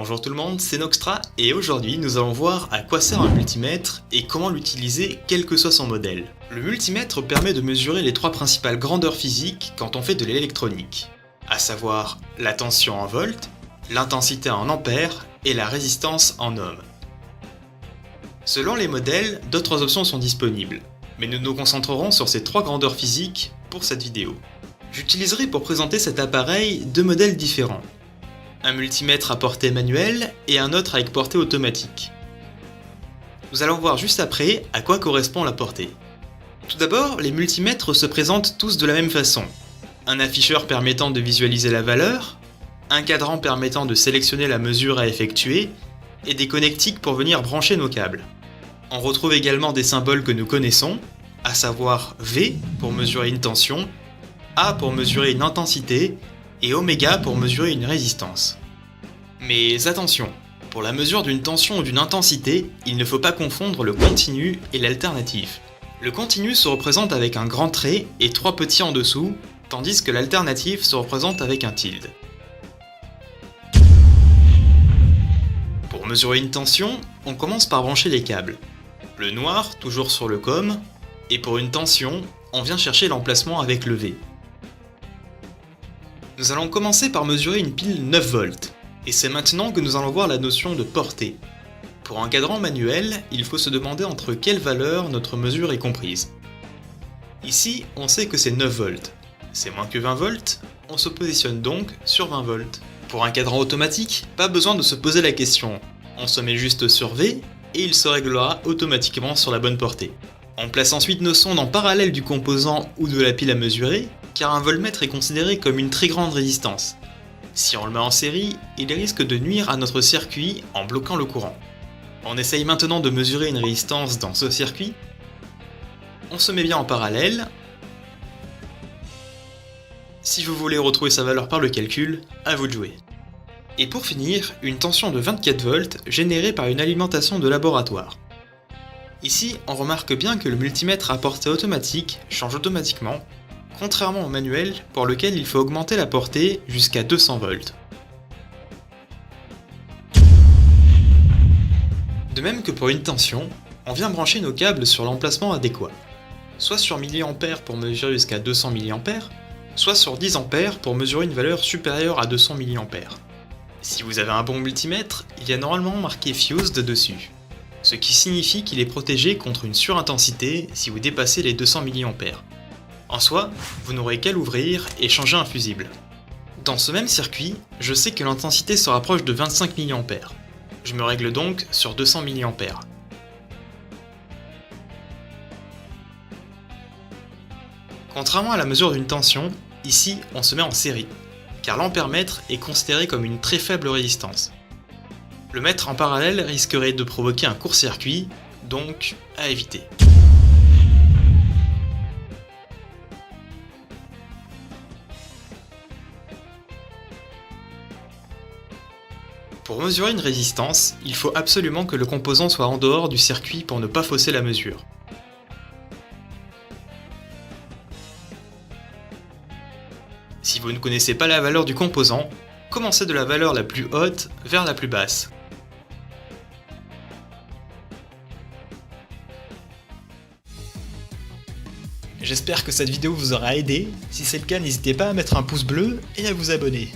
Bonjour tout le monde, c'est Noxtra et aujourd'hui nous allons voir à quoi sert un multimètre et comment l'utiliser quel que soit son modèle. Le multimètre permet de mesurer les trois principales grandeurs physiques quand on fait de l'électronique, à savoir la tension en volts, l'intensité en ampères et la résistance en ohms. Selon les modèles, d'autres options sont disponibles, mais nous nous concentrerons sur ces trois grandeurs physiques pour cette vidéo. J'utiliserai pour présenter cet appareil deux modèles différents. Un multimètre à portée manuelle et un autre avec portée automatique. Nous allons voir juste après à quoi correspond la portée. Tout d'abord, les multimètres se présentent tous de la même façon. Un afficheur permettant de visualiser la valeur, un cadran permettant de sélectionner la mesure à effectuer, et des connectiques pour venir brancher nos câbles. On retrouve également des symboles que nous connaissons, à savoir V pour mesurer une tension, A pour mesurer une intensité, et oméga pour mesurer une résistance. Mais attention, pour la mesure d'une tension ou d'une intensité, il ne faut pas confondre le continu et l'alternatif. Le continu se représente avec un grand trait et trois petits en dessous, tandis que l'alternatif se représente avec un tilde. Pour mesurer une tension, on commence par brancher les câbles. Le noir toujours sur le COM, et pour une tension, on vient chercher l'emplacement avec le V. Nous allons commencer par mesurer une pile 9 volts, et c'est maintenant que nous allons voir la notion de portée. Pour un cadran manuel, il faut se demander entre quelles valeurs notre mesure est comprise. Ici, on sait que c'est 9 volts. C'est moins que 20 volts, on se positionne donc sur 20 volts. Pour un cadran automatique, pas besoin de se poser la question. On se met juste sur V, et il se réglera automatiquement sur la bonne portée. On place ensuite nos sondes en parallèle du composant ou de la pile à mesurer, car un voltmètre est considéré comme une très grande résistance. Si on le met en série, il risque de nuire à notre circuit en bloquant le courant. On essaye maintenant de mesurer une résistance dans ce circuit. On se met bien en parallèle. Si vous voulez retrouver sa valeur par le calcul, à vous de jouer. Et pour finir, une tension de 24 volts générée par une alimentation de laboratoire. Ici, on remarque bien que le multimètre à portée automatique change automatiquement, contrairement au manuel pour lequel il faut augmenter la portée jusqu'à 200 volts. De même que pour une tension, on vient brancher nos câbles sur l'emplacement adéquat, soit sur mA pour mesurer jusqu'à 200 mA, soit sur 10 A pour mesurer une valeur supérieure à 200 mA. Si vous avez un bon multimètre, il y a normalement marqué Fused dessus, ce qui signifie qu'il est protégé contre une surintensité si vous dépassez les 200 mA. En soi, vous n'aurez qu'à l'ouvrir et changer un fusible. Dans ce même circuit, je sais que l'intensité se rapproche de 25 mA. Je me règle donc sur 200 mA. Contrairement à la mesure d'une tension, ici on se met en série, car l'ampèremètre est considéré comme une très faible résistance. Le mettre en parallèle risquerait de provoquer un court-circuit, donc à éviter. Pour mesurer une résistance, il faut absolument que le composant soit en dehors du circuit pour ne pas fausser la mesure. Si vous ne connaissez pas la valeur du composant, commencez de la valeur la plus haute vers la plus basse. J'espère que cette vidéo vous aura aidé. Si c'est le cas, n'hésitez pas à mettre un pouce bleu et à vous abonner.